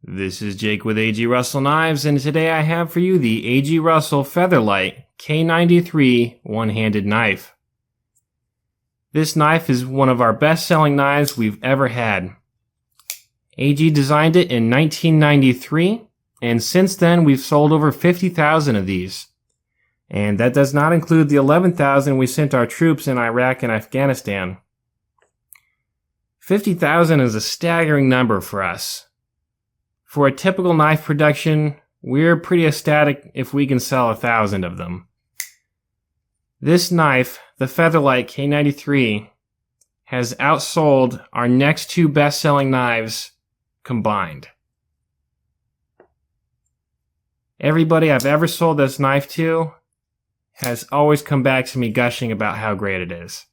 This is Jake with A.G. Russell Knives, and today I have for you the A.G. Russell Featherlite K93 one-handed knife. This knife is one of our best-selling knives we've ever had. A.G. designed it in 1993, and since then we've sold over 50,000 of these. And that does not include the 11,000 we sent our troops in Iraq and Afghanistan. 50,000 is a staggering number for us. For a typical knife production, we're pretty ecstatic if we can sell 1,000 of them. This knife, the Featherlite K93, has outsold our next two best-selling knives combined. Everybody I've ever sold this knife to has always come back to me gushing about how great it is.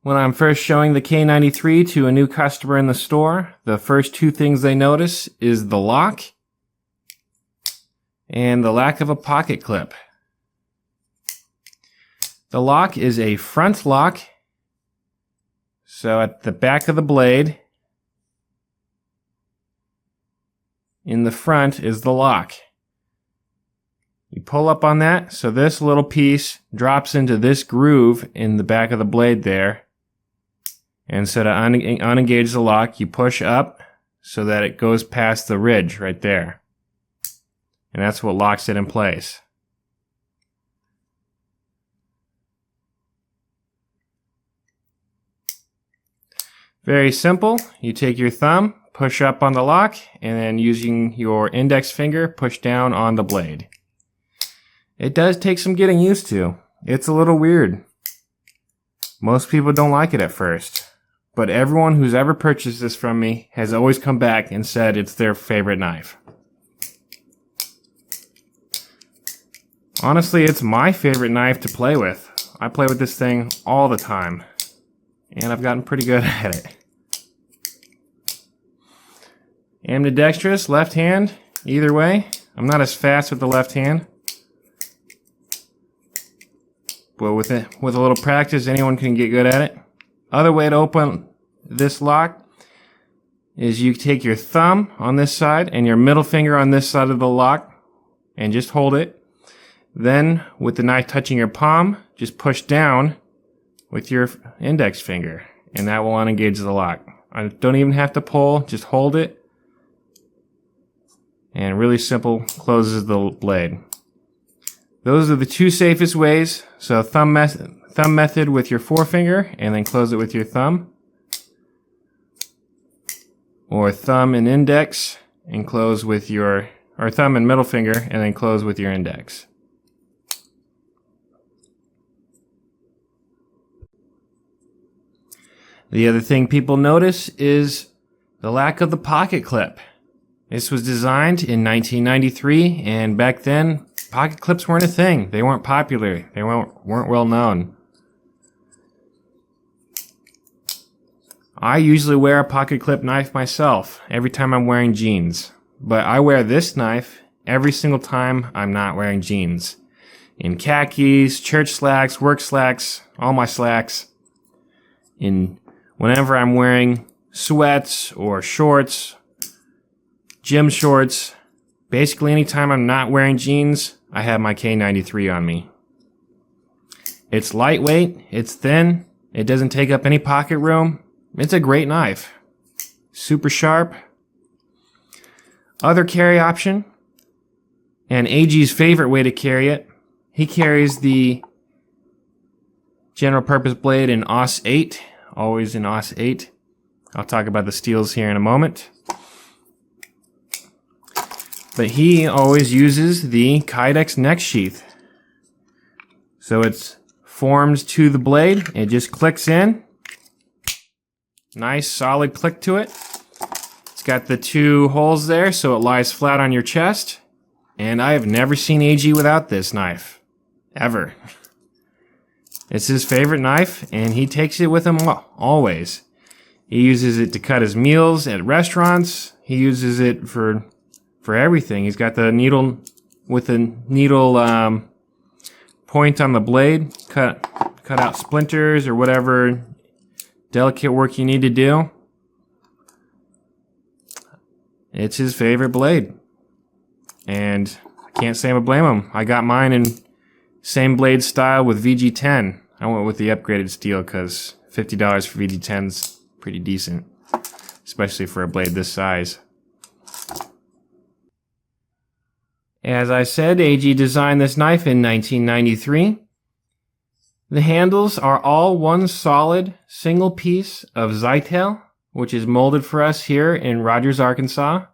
When I'm first showing the K93 to a new customer in the store, the first two things they notice is the lock and the lack of a pocket clip. The lock is a front lock, so at the back of the blade, in the front is the lock. You pull up on that, so this little piece drops into this groove in the back of the blade there. And so to unengage the lock, you push up so that it goes past the ridge right there. And that's what locks it in place. Very simple. You take your thumb, push up on the lock, and then using your index finger, push down on the blade. It does take some getting used to. It's a little weird. Most people don't like it at first. But everyone who's ever purchased this from me has always come back and said it's their favorite knife. Honestly, it's my favorite knife to play with. I play with this thing all the time, and I've gotten pretty good at it. Ambidextrous, left hand, either way. I'm not as fast with the left hand, but with a little practice, anyone can get good at it. Other way to open this lock is you take your thumb on this side and your middle finger on this side of the lock and just hold it. Then, with the knife touching your palm, just push down with your index finger and that will unengage the lock. I don't even have to pull, just hold it. And really simple, closes the blade. Those are the two safest ways. So thumb method with your forefinger and then close it with your thumb. Or thumb and index and close with your, or thumb and middle finger and then close with your index. The other thing people notice is the lack of the pocket clip. This was designed in 1993, and back then pocket clips weren't a thing. They weren't popular. They weren't well known. I usually wear a pocket clip knife myself every time I'm wearing jeans. But I wear this knife every single time I'm not wearing jeans. In khakis, church slacks, work slacks, all my slacks. Whenever I'm wearing sweats or shorts, gym shorts, basically anytime I'm not wearing jeans, I have my K93 on me. It's lightweight, it's thin, it doesn't take up any pocket room. It's a great knife. Super sharp. Other carry option, and AG's favorite way to carry it, he carries the general purpose blade in AUS 8, always in AUS 8. I'll talk about the steels here in a moment. But he always uses the Kydex neck sheath. So it's formed to the blade, it just clicks in. Nice solid click to it. It's got the two holes there so it lies flat on your chest. And I have never seen AG without this knife. Ever. It's his favorite knife and he takes it with him always. He uses it to cut his meals at restaurants. He uses it for everything. He's got the needle with the needle point on the blade. Cut out splinters or whatever delicate work you need to do. it's his favorite blade. And I can't say I blame him. I got mine in same blade style with VG10. I went with the upgraded steel because $50 for VG10's pretty decent, especially for a blade this size. As I said, AG designed this knife in 1993. The handles are all one solid single piece of Zytel, which is molded for us here in Rogers, Arkansas.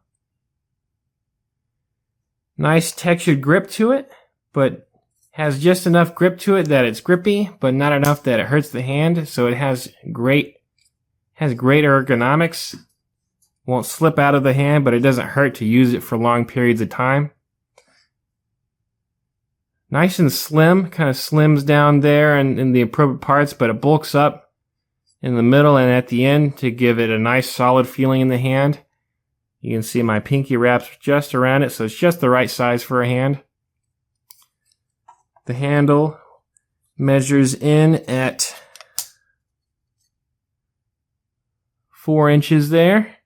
Nice textured grip to it, but has just enough grip to it that it's grippy, but not enough that it hurts the hand. So it has great ergonomics. Won't slip out of the hand, but it doesn't hurt to use it for long periods of time. Nice and slim, kind of slims down there in the appropriate parts, but it bulks up in the middle and at the end to give it a nice solid feeling in the hand. You can see my pinky wraps just around it, so it's just the right size for a hand. The handle measures in at 4 inches there,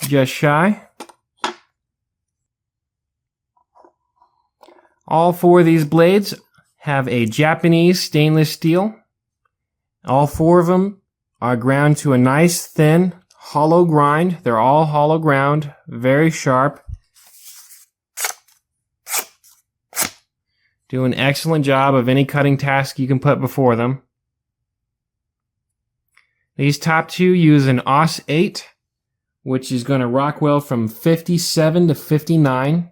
just shy. All 4 of these blades have a Japanese stainless steel. All 4 of them are ground to a nice thin hollow grind. They're all hollow ground, very sharp. Do an excellent job of any cutting task you can put before them. These top 2 use an AUS 8, which is going to rock well from 57 to 59.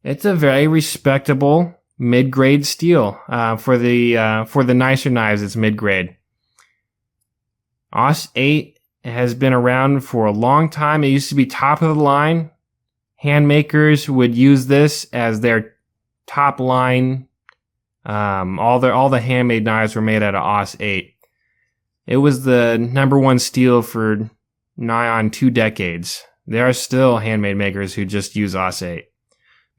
It's a very respectable mid-grade steel. For the nicer knives, it's mid-grade. AUS 8 has been around for a long time. It used to be top of the line. Hand makers would use this as their top line. All the handmade knives were made out of AUS 8. It was the #1 steel for nigh on 2 decades. There are still handmade makers who just use AUS 8.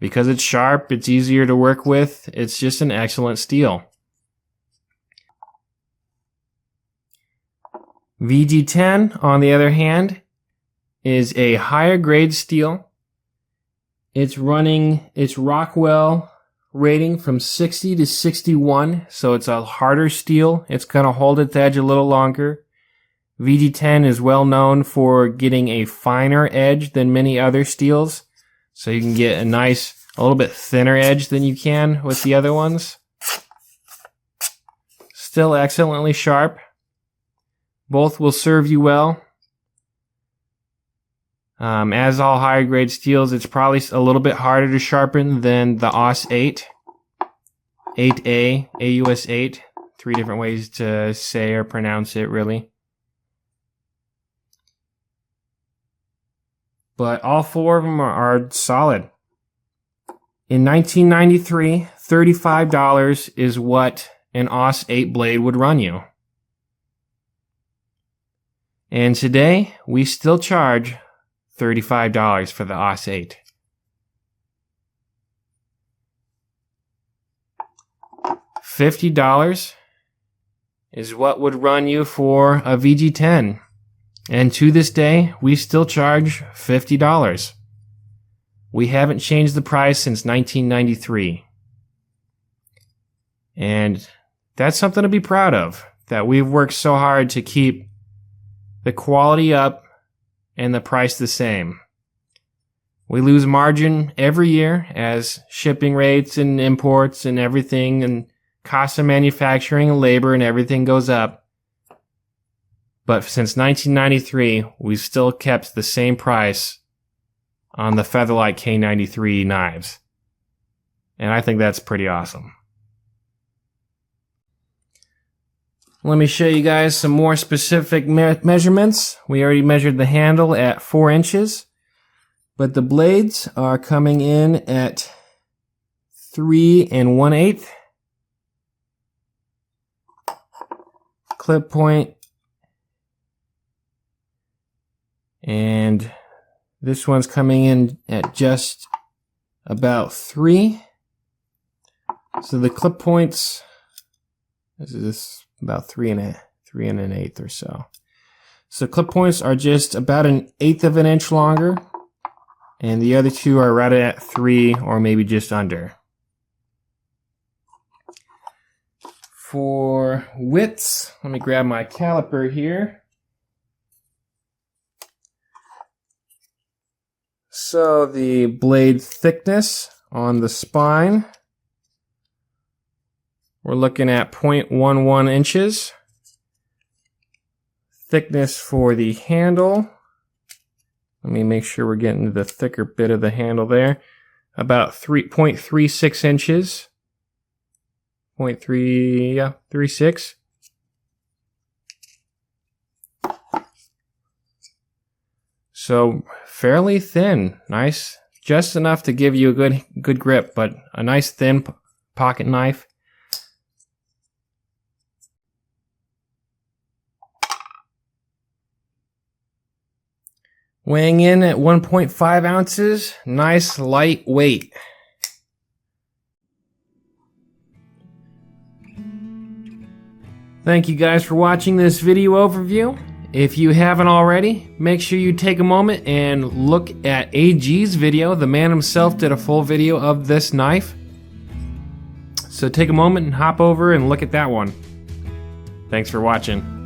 Because it's sharp, it's easier to work with, it's just an excellent steel. VG10, on the other hand, is a higher grade steel. It's running its Rockwell rating from 60 to 61, so it's a harder steel. It's going to hold its edge a little longer. VG10 is well known for getting a finer edge than many other steels. So you can get a little bit thinner edge than you can with the other ones. Still excellently sharp. Both will serve you well. As all higher grade steels, it's probably a little bit harder to sharpen than the AUS 8, 8A, AUS 8. 3 different ways to say or pronounce it, really. But all 4 of them are solid. In 1993, $35 is what an AUS 8 blade would run you. And today, we still charge $35 for the AUS 8. $50 is what would run you for a VG10. And to this day, we still charge $50. We haven't changed the price since 1993. And that's something to be proud of, that we've worked so hard to keep the quality up and the price the same. We lose margin every year as shipping rates and imports and everything and cost of manufacturing and labor and everything goes up. But since 1993, we've still kept the same price on the Featherlite K93 knives. And I think that's pretty awesome. Let me show you guys some more specific measurements. We already measured the handle at 4 inches, but the blades are coming in at 3 1/8. Clip point. And this one's coming in at just about 3. So the clip points, this is about 3 1/8 or so. So clip points are just about 1/8 of an inch longer, and the other two are right at 3 or maybe just under. For widths, let me grab my caliper here. So the blade thickness on the spine, we're looking at 0.11 inches. Thickness for the handle, let me make sure we're getting to the thicker bit of the handle there, about 3.36 inches. 0.36. So fairly thin, nice, just enough to give you a good grip, but a nice thin pocket knife. Weighing in at 1.5 ounces, nice light weight. Thank you guys for watching this video overview. If you haven't already, make sure you take a moment and look at AG's video. The man himself did a full video of this knife. So take a moment and hop over and look at that one. Thanks for watching.